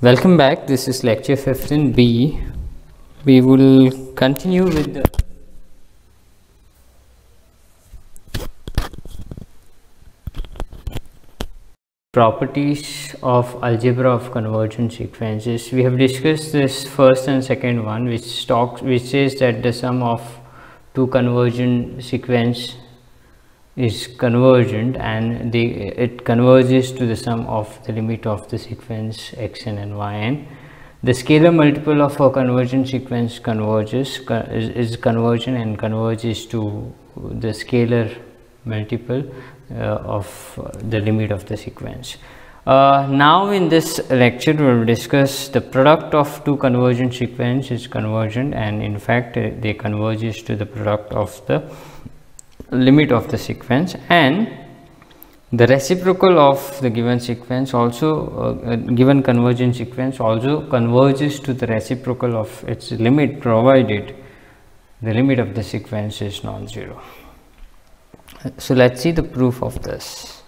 Welcome back. This is lecture 15B. We will continue with the properties of algebra of convergent sequences. We have discussed this first and second one, which says that the sum of two convergent sequence is convergent and it converges to the sum of the limit of the sequence xn and yn. The scalar multiple of a convergent sequence is convergent and converges to the scalar multiple of the limit of the sequence. Now in this lecture we will discuss the product of two convergent sequence is convergent, and in fact they converges to the product of the limit of the sequence, and the reciprocal of the given sequence also given convergent sequence also converges to the reciprocal of its limit, provided the limit of the sequence is non-zero. So let's see the proof of this.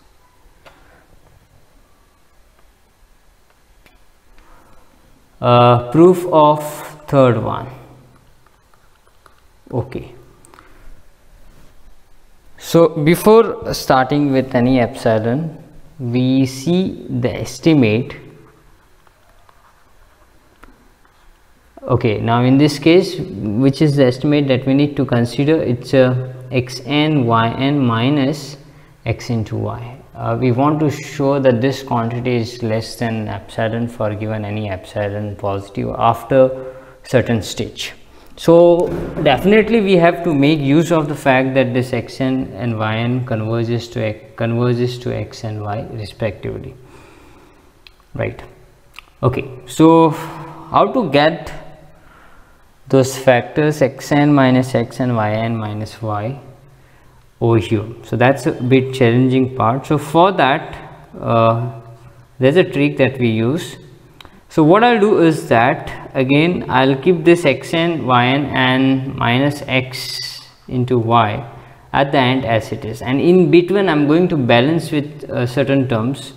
Proof of third one. Okay. So before starting with any epsilon, we see the estimate. Okay, now in this case, which is the estimate that we need to consider? It's a xn yn minus x into y. We want to show that this quantity is less than epsilon for given any epsilon positive after certain stage. So definitely we have to make use of the fact that this xn and yn converges to x and y respectively, right? Okay, so how to get those factors xn minus x and yn minus y over here? So that's a bit challenging part. So for that there's a trick that we use. So what I'll do is that again I'll keep this xn, yn and minus x into y at the end as it is, and in between I'm going to balance with certain terms.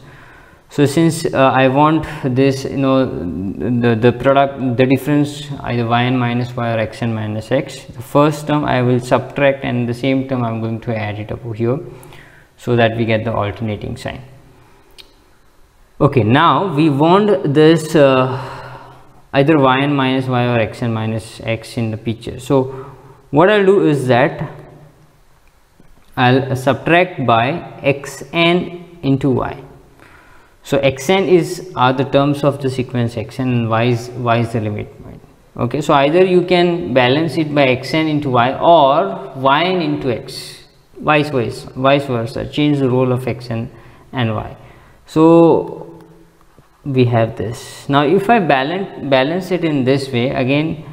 So since I want this, the product, the difference either yn minus y or xn minus x, the first term I will subtract and the same term I'm going to add it over here so that we get the alternating sign. Okay, now we want this either yn minus y or xn minus x in the picture. So what I'll do is that I'll subtract by xn into y. So xn are the terms of the sequence xn and y is the limit. Okay, so either you can balance it by xn into y or yn into x, vice versa, change the role of xn and y. So we have this. Now if I balance it in this way, again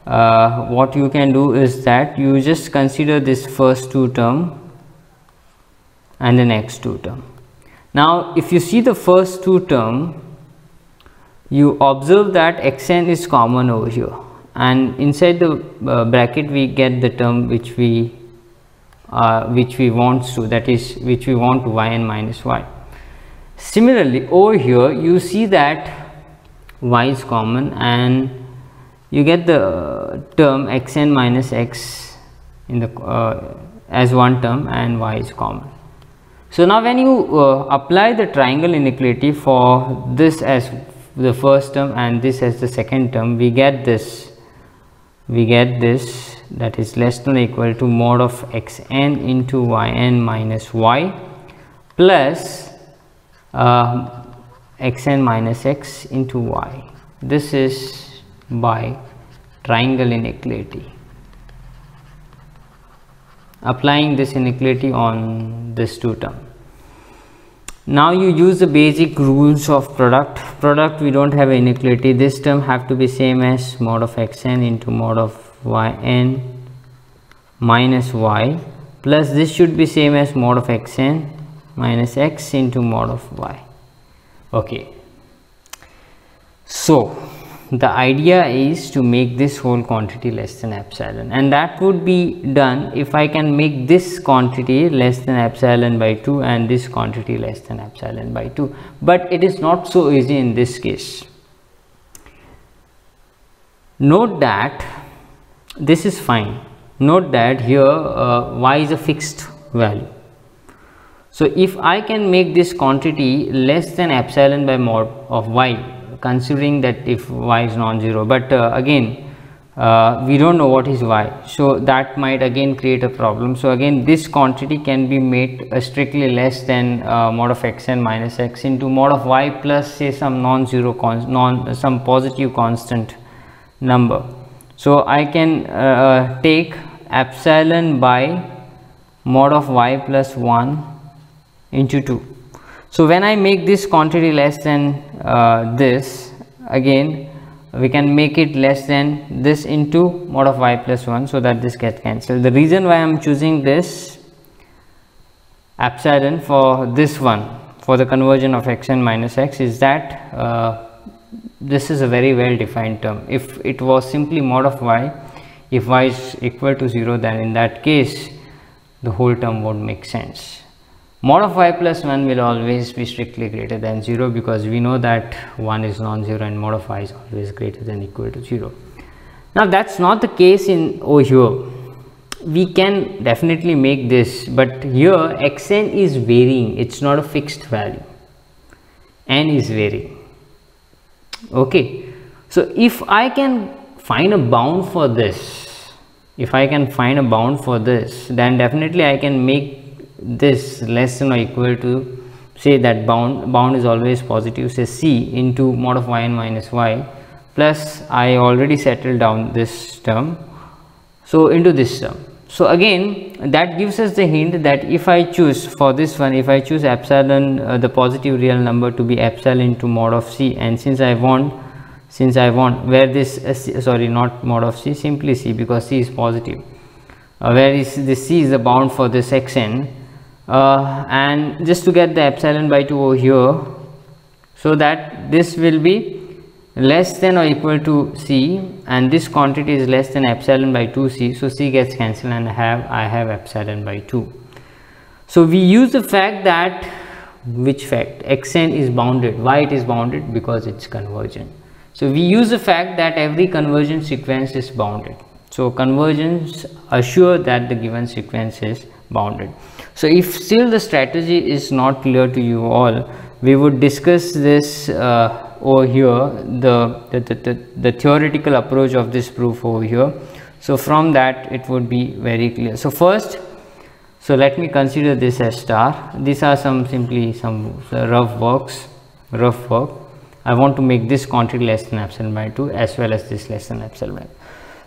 what you can do is that you just consider this first two term and the next two term. Now if you see the first two term, you observe that xn is common over here, and inside the bracket we get the term which we want to, that is which we want to yn minus y. Similarly over here you see that y is common and you get the term xn minus x in the as one term and y is common. So now when you apply the triangle inequality for this as the first term and this as the second term, we get this that is less than or equal to mod of xn into yn minus y plus xn minus x into y. This is by triangle inequality, applying this inequality on this two term. Now you use the basic rules of product. We don't have inequality. This term have to be same as mod of xn into mod of yn minus y, plus this should be same as mod of xn minus x into mod of y. Okay, so the idea is to make this whole quantity less than epsilon, and that would be done if I can make this quantity less than epsilon by 2 and this quantity less than epsilon by 2, but it is not so easy in this case. Note that this is fine. Note that here y is a fixed value. So if I can make this quantity less than epsilon by mod of y, considering that if y is non-zero, but again we don't know what is y, so that might again create a problem. So again this quantity can be made strictly less than mod of xn minus x into mod of y plus say some non-zero some positive constant number. So I can take epsilon by mod of y plus 1 into 2. So when I make this quantity less than this, again we can make it less than this into mod of y plus 1, so that this gets cancelled. The reason why I am choosing this epsilon for this one, for the conversion of xn minus x, is that this is a very well defined term. If it was simply mod of y, if y is equal to 0, then in that case the whole term would make sense. Mod of y plus 1 will always be strictly greater than 0, because we know that 1 is non-zero and mod of y is always greater than equal to 0. Now that's not the case in over here. We can definitely make this, but here xn is varying, it's not a fixed value, n is varying. Okay, so if I can find a bound for this, then definitely I can make this less than or equal to, say that bound is always positive, say c into mod of yn minus y plus, I already settled down this term, so into this term. So again that gives us the hint that if I choose for this one, if I choose epsilon the positive real number to be epsilon into mod of c, and since I want where this sorry, not mod of c, simply c, because c is positive, where is this c is the bound for this xn, and just to get the epsilon by 2 over here, so that this will be less than or equal to c, and this quantity is less than epsilon by 2c, so c gets cancelled and I have epsilon by 2. So we use the fact that, which fact? Xn is bounded. Why it is bounded? Because it's convergent. So we use the fact that every convergent sequence is bounded. So convergence assure that the given sequence is bounded. So if still the strategy is not clear to you all, we would discuss this over here, the theoretical approach of this proof over here. So from that it would be very clear. So first, so let me consider this as star. These are simply some rough work. I want to make this quantity less than epsilon by 2 as well as this less than epsilon by 2.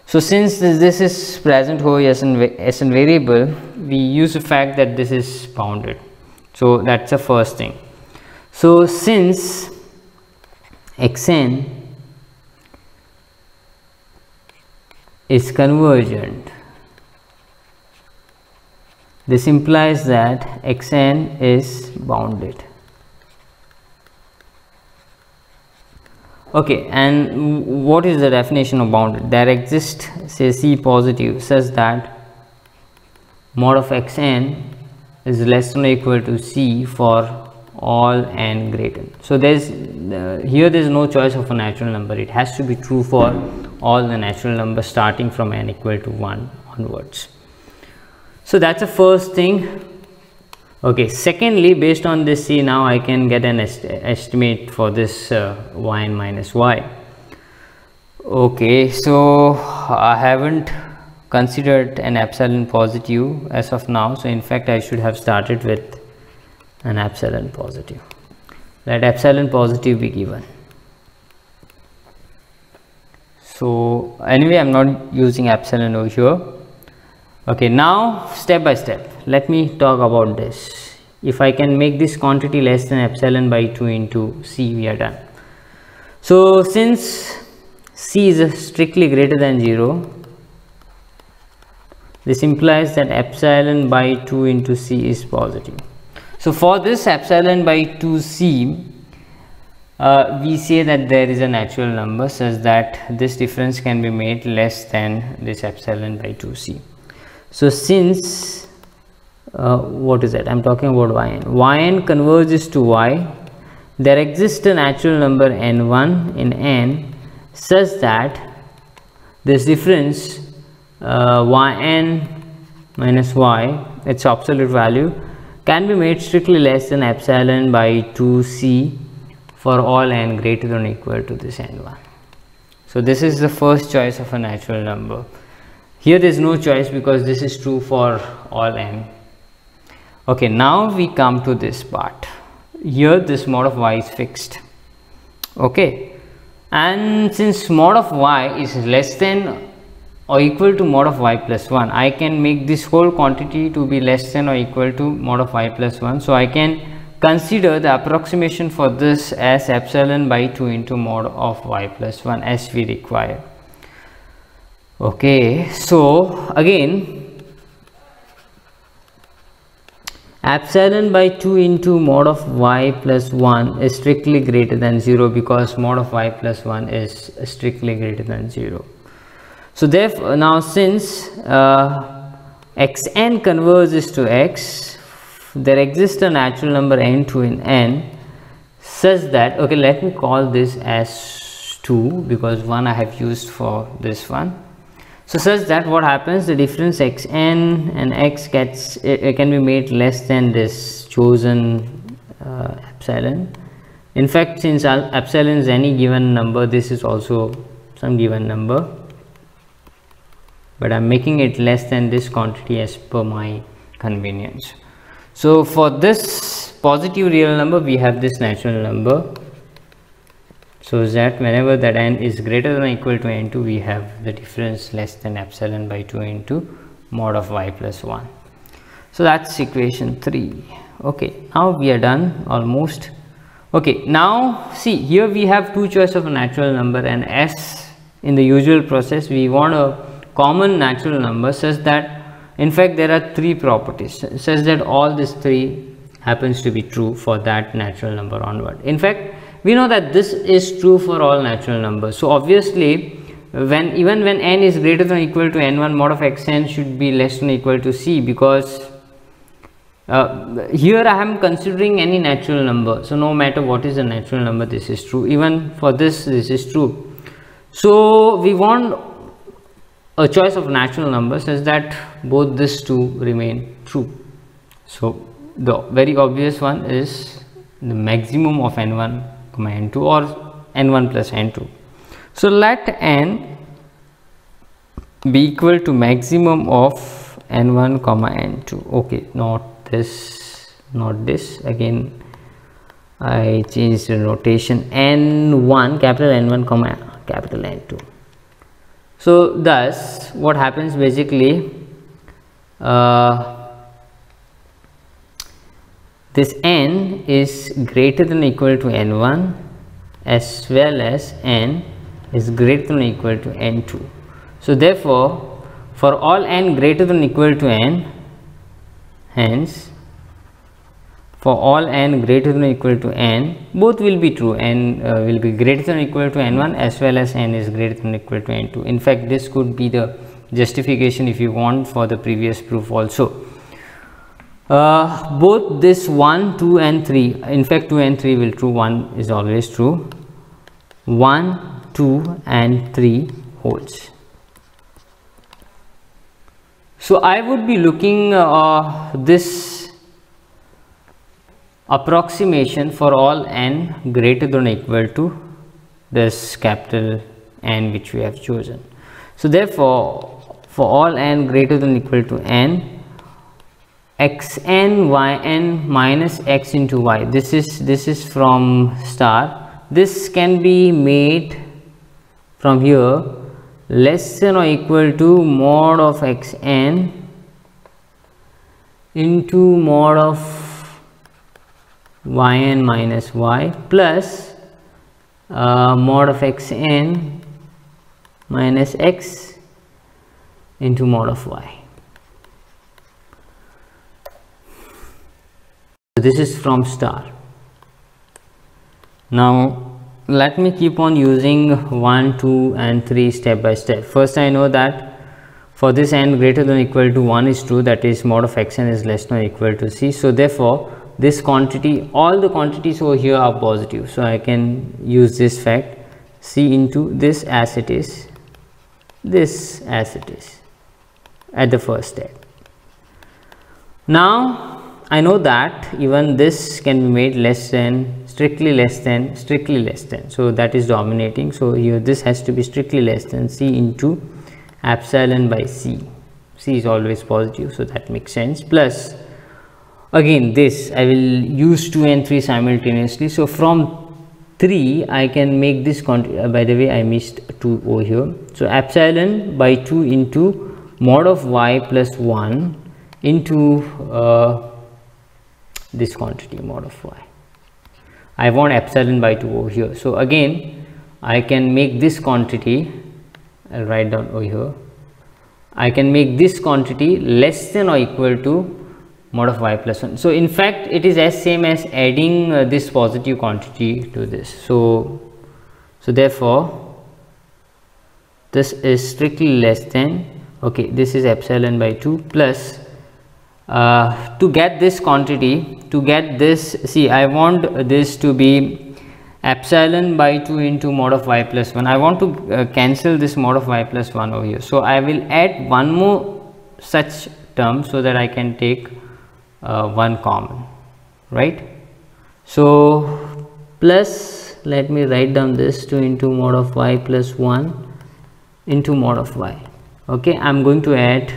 So since this is present over as an variable, we use the fact that this is bounded. So that's the first thing. So since xn is convergent, this implies that xn is bounded. Okay, and what is the definition of bounded? There exists, say, c positive such that mod of xn is less than or equal to c for all n greater. So there's here there's no choice of a natural number. It has to be true for all the natural numbers starting from n equal to 1 onwards. So that's the first thing. Okay, secondly, based on this c, now I can get an estimate for this yn minus y. Okay, so I haven't considered an epsilon positive as of now, so in fact I should have started with an epsilon positive. Let epsilon positive be given. So anyway, I'm not using epsilon over here. Okay, now step by step, let me talk about this. If I can make this quantity less than epsilon by 2 into c, we are done. So since c is strictly greater than 0, this implies that epsilon by 2 into c is positive. So for this epsilon by 2c, we say that there is a natural number such that this difference can be made less than this epsilon by 2c. So since what is that? I'm talking about yn converges to y, there exists a natural number n1 in n such that this difference yn minus y, its absolute value, can be made strictly less than epsilon by 2c for all n greater than or equal to this n1. So this is the first choice of a natural number. Here there is no choice because this is true for all n. Okay, now we come to this part. Here this mod of y is fixed. Okay, and since mod of y is less than or equal to mod of y plus 1, I can make this whole quantity to be less than or equal to mod of y plus 1. So I can consider the approximation for this as epsilon by 2 into mod of y plus 1 as we require. Okay, so again epsilon by 2 into mod of y plus 1 is strictly greater than 0 because mod of y plus 1 is strictly greater than 0. So therefore now since xn converges to x, there exists a natural number n2 in n such that, okay, let me call this as 2 because 1 I have used for this one. So such that what happens, the difference xn and x gets can be made less than this chosen epsilon. In fact, since epsilon is any given number, this is also some given number, but I'm making it less than this quantity as per my convenience. So for this positive real number we have this natural number, so that whenever that n is greater than or equal to n2, we have the difference less than epsilon by 2 into mod of y plus 1. So that's equation 3. Okay, now we are done almost. Okay, now see, here we have two choices of a natural number, and as in the usual process we want a common natural number such that, in fact, there are three properties such that all these three happens to be true for that natural number onward. In fact, we know that this is true for all natural numbers. So obviously, even when n is greater than or equal to n1, mod of xn should be less than or equal to c, because here I am considering any natural number. So no matter what is the natural number, this is true. Even for this is true. So we want a choice of natural number such that both these two remain true. So the very obvious one is the maximum of n1 comma n2 or n1 plus n2. So let n be equal to maximum of n1 comma n2. Okay, not this, not this. Again I changed the notation, n1 capital N1 comma capital N2. So thus what happens basically, this n is greater than or equal to n1 as well as n is greater than or equal to n2. So therefore for all n greater than or equal to n, hence for all n greater than or equal to n, both will be true. N will be greater than or equal to n1 as well as n is greater than or equal to n2. In fact, this could be the justification if you want for the previous proof also. Both this 1, 2 and 3, in fact 2 and 3 will true, 1 is always true, 1, 2 and 3 holds. So I would be looking this approximation for all n greater than or equal to this capital N which we have chosen. So therefore for all n greater than or equal to n, xn yn minus x into y, this is from star, this can be made from here less than or equal to mod of xn into mod of yn minus y plus mod of xn minus x into mod of y. This is from star. Now let me keep on using 1, 2 and 3 step by step. First I know that for this n greater than or equal to 1 is true, that is mod of xn is less than or equal to c. So therefore this quantity, all the quantities over here are positive, so I can use this fact, c into this as it is, this as it is at the first step. Now I know that even this can be made less than, strictly less than, strictly less than, so that is dominating. So here this has to be strictly less than C into epsilon by C. C is always positive, so that makes sense. Plus again this I will use 2 and 3 simultaneously. So from 3 I can make this by the way I missed 2 over here. So epsilon by 2 into mod of y plus 1 into this quantity mod of y. I want epsilon by 2 over here. So again I can make this quantity, I'll write down over here, I can make this quantity less than or equal to mod of y plus 1. So in fact it is as same as adding this positive quantity to this. So therefore this is strictly less than, okay, this is epsilon by 2 plus to get this quantity, to get this, see I want this to be epsilon by 2 into mod of y plus 1. I want to cancel this mod of y plus 1 over here. So I will add one more such term so that I can take one common, right? So plus, let me write down this 2 into mod of y plus 1 into mod of y. Okay, I am going to add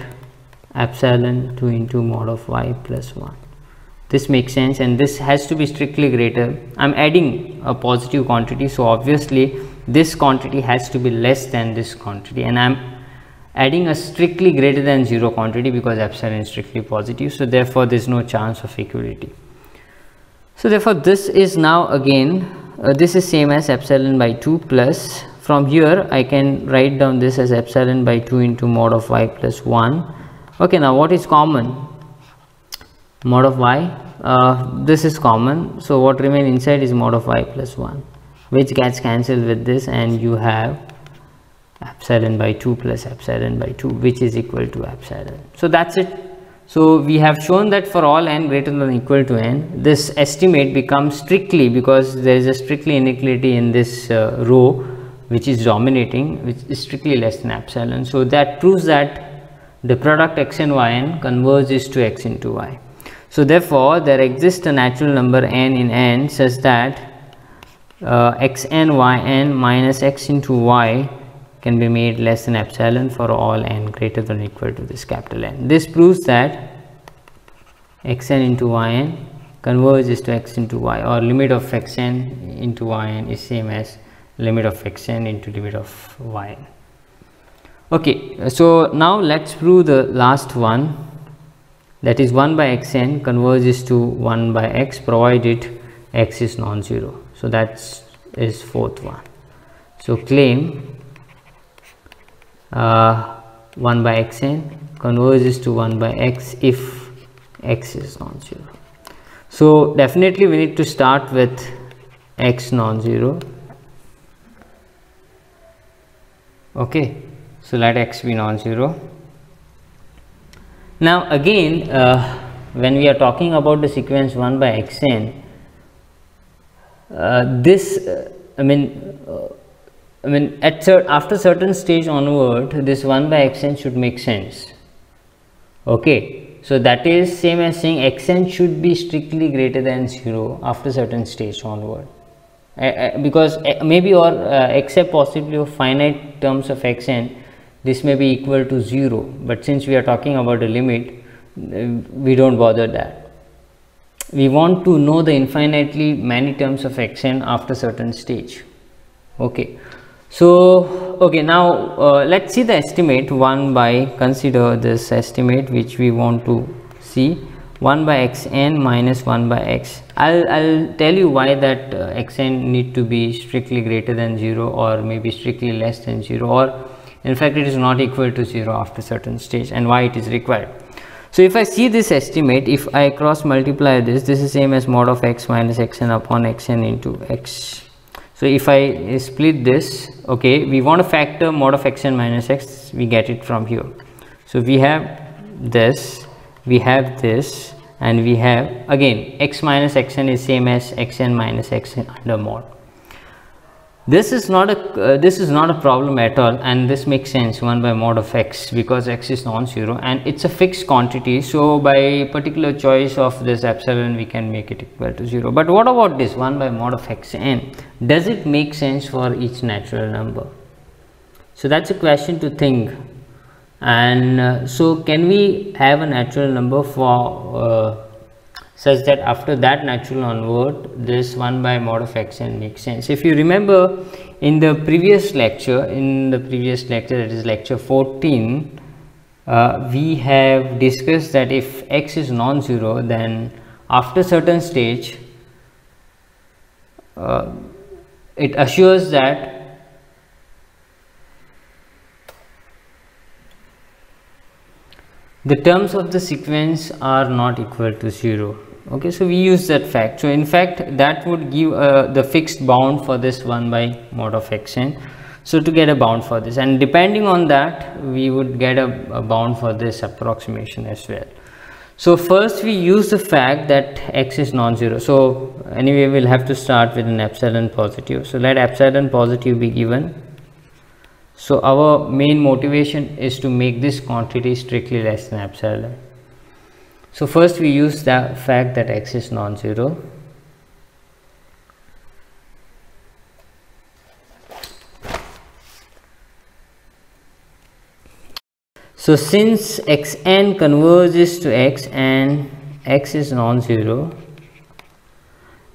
epsilon 2 into mod of y plus 1. This makes sense, and this has to be strictly greater. I am adding a positive quantity, so obviously this quantity has to be less than this quantity, and I am adding a strictly greater than 0 quantity because epsilon is strictly positive. So therefore there is no chance of equality. So therefore this is now again this is same as epsilon by 2 plus, from here I can write down this as epsilon by 2 into mod of y plus 1. Okay, now what is common? Mod of y, this is common, so what remain inside is mod of y plus 1, which gets cancelled with this, and you have epsilon by 2 plus epsilon by 2, which is equal to epsilon. So that's it. So we have shown that for all n greater than or equal to n, this estimate becomes strictly, because there is a strictly inequality in this row which is dominating, which is strictly less than epsilon. So that proves that the product x and yn converges to x into y. So therefore there exists a natural number n in n such that xn yn minus x into y can be made less than epsilon for all n greater than or equal to this capital N. This proves that xn into yn converges to x into y, or limit of xn into yn is same as limit of xn into limit of yn. Okay, so now let's prove the last one, that is 1 by xn converges to 1 by x provided x is non-zero. So that is fourth one. So claim 1 by xn converges to 1 by x if x is non-zero. So definitely we need to start with x non-zero. Okay, so let x be non-zero. Now again when we are talking about the sequence 1 by xn, this I mean after certain stage onward, this 1 by xn should make sense. Okay, so that is same as saying xn should be strictly greater than 0 after certain stage onward, because maybe or except possibly of finite terms of xn, this may be equal to 0, but since we are talking about a limit, we don't bother that. We want to know the infinitely many terms of xn after certain stage. Okay, so okay, now let's see the estimate 1 by, consider this estimate which we want to see, 1 by xn minus 1 by x. I'll tell you why that xn need to be strictly greater than 0 or maybe strictly less than 0, or in fact it is not equal to 0 after certain stage, and why it is required. So if I see this estimate, if I cross multiply this is same as mod of x minus xn upon xn into x. So if I split this, okay, we want to factor mod of xn minus x, we get it from here. So we have this, we have this, and we have again x minus xn is same as xn minus xn under mod. This is not a problem at all, and this makes sense, 1 by mod of x, because x is non-zero and it's a fixed quantity. So by particular choice of this epsilon we can make it equal to 0. But what about this 1 by mod of x n? Does it make sense for each natural number? So that's a question to think. And so can we have a natural number for such that after that natural onward this 1 by mod of x n makes sense? If you remember in the previous lecture, that is lecture 14, we have discussed that if x is non-zero, then after certain stage it assures that the terms of the sequence are not equal to 0. Okay, so we use that fact. So in fact that would give the fixed bound for this 1 by mod of x n. So to get a bound for this, and depending on that we would get a bound for this approximation as well. So first we use the fact that x is non-zero. So anyway we'll have to start with an epsilon positive. So let epsilon positive be given. So our main motivation is to make this quantity strictly less than epsilon. So first we use the fact that x is non-zero. So since xn converges to x and x is non-zero,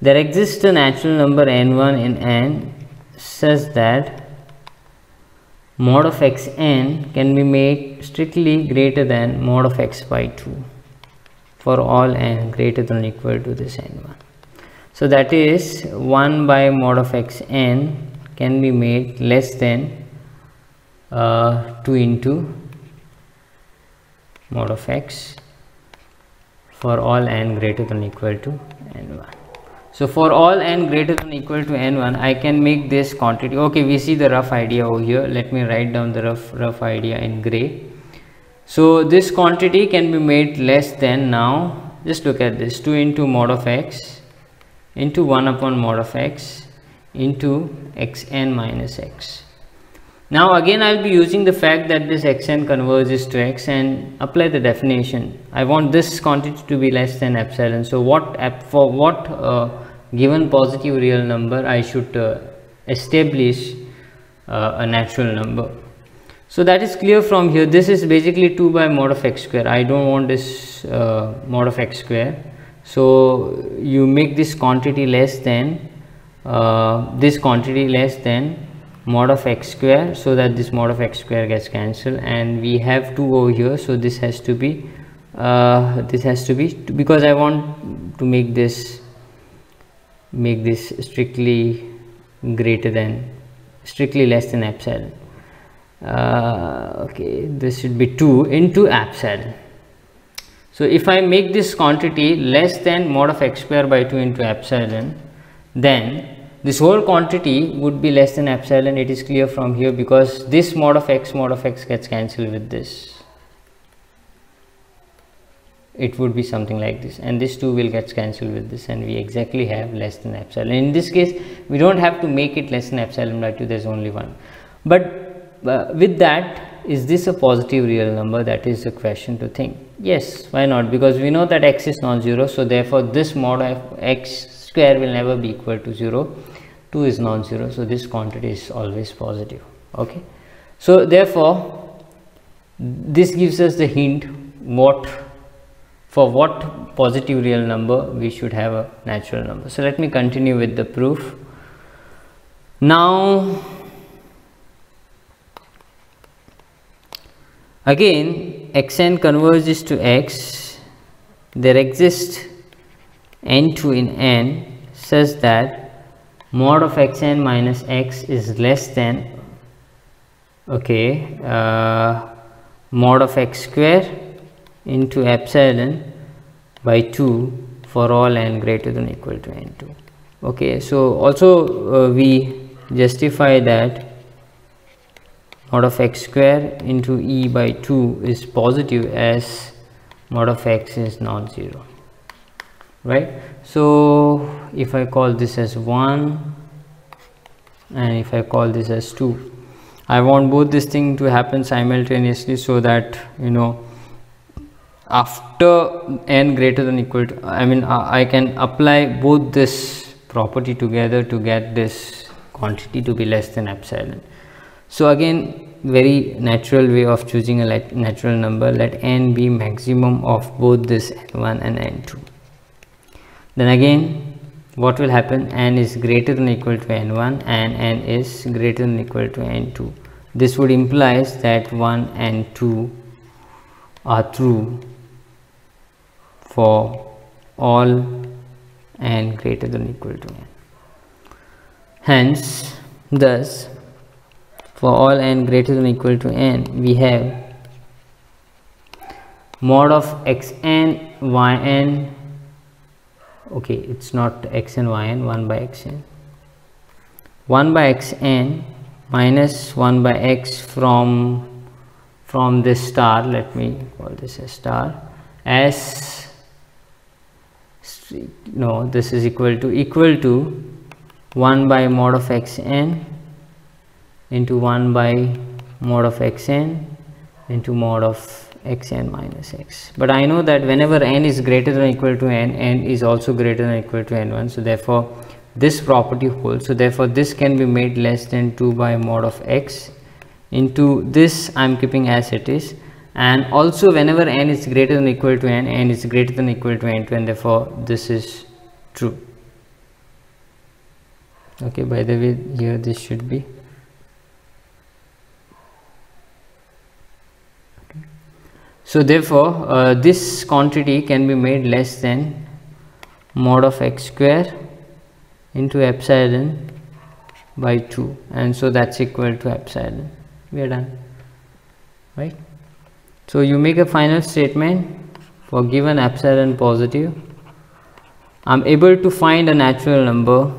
there exists a natural number n1 in n such that mod of xn can be made strictly greater than mod of x by 2 for all n greater than or equal to this n1. So that is 1 by mod of xn can be made less than 2 into mod of x for all n greater than or equal to n1. So for all n greater than or equal to n1, I can make this quantity. Okay, we see the rough idea over here. Let me write down the rough idea in gray. So this quantity can be made less than, now just look at this, 2 into mod of x into 1 upon mod of x into xn minus x. Now again I'll be using the fact that this xn converges to x and apply the definition. I want this quantity to be less than epsilon. So for what given positive real number I should establish a natural number. So that is clear from here. This is basically 2 by mod of x square. I don't want this mod of x square. So you make this quantity less than mod of x square, so that this mod of x square gets cancelled, and we have 2 over here. So this has to be because I want to make this strictly less than epsilon. Okay, this should be 2 into epsilon. So if I make this quantity less than mod of x square by 2 into epsilon, then this whole quantity would be less than epsilon. It is clear from here, because this mod of x gets cancelled with this. It would be something like this, and this 2 will get cancelled with this, and we exactly have less than epsilon. In this case we don't have to make it less than epsilon by 2, there's only 1. But with that, is this a positive real number? That is the question to think. Yes, why not? Because we know that x is non-zero, so therefore this mod of x square will never be equal to 0. 2 is non-zero, so this quantity is always positive. Okay, so therefore this gives us the hint for what positive real number we should have a natural number. So let me continue with the proof. Now again, xn converges to x, there exists n2 in n such that mod of xn minus x is less than mod of x square into epsilon by 2 for all n greater than or equal to n2. Okay, so also we justify that mod of x square into e by 2 is positive as mod of x is non-zero, right? So if I call this as 1, and if I call this as 2, I want both this thing to happen simultaneously, so that after n greater than equal to, I can apply both this property together to get this quantity to be less than epsilon. So again, very natural way of choosing a natural number, let n be maximum of both this n1 and n2. Then again, what will happen? N is greater than equal to n1 and n is greater than equal to n2. This would implies that 1 and 2 are true for all n greater than equal to n. Hence, thus, for all n greater than equal to n, we have mod of xn yn. Okay, it's not xn yn, 1 by xn. 1 by xn minus 1 by x from this star, let me call this a star, as this is equal to 1 by mod of xn into 1 by mod of xn into mod of xn minus x. But I know that whenever n is greater than or equal to n, n is also greater than or equal to n1, so therefore this property holds. So therefore this can be made less than 2 by mod of x into this I am keeping as it is, and also whenever n is greater than or equal to n, n is greater than or equal to n2, and therefore this is true. Okay, by the way, here this should be. So therefore this quantity can be made less than mod of x square into epsilon by 2, and so that's equal to epsilon. We are done, right? So you make a final statement for given epsilon positive, I'm able to find a natural number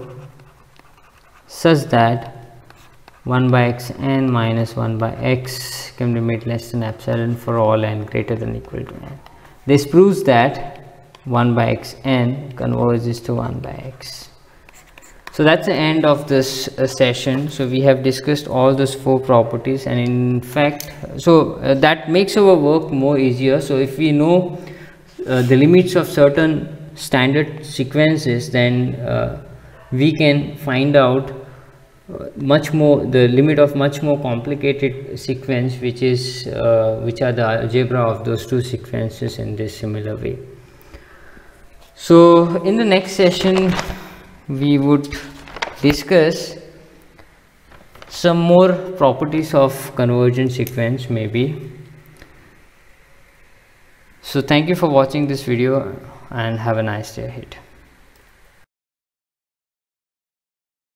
such that 1 by xn minus 1 by x can be made less than epsilon for all n greater than or equal to n. This proves that 1 by xn converges to 1 by x. So that's the end of this session. So we have discussed all those 4 properties, and in fact, that makes our work more easier. So if we know the limits of certain standard sequences, then we can find out the limit of much more complicated sequence, which are the algebra of those 2 sequences in this similar way. So in the next session we would discuss some more properties of convergent sequence maybe. So thank you for watching this video and have a nice day ahead.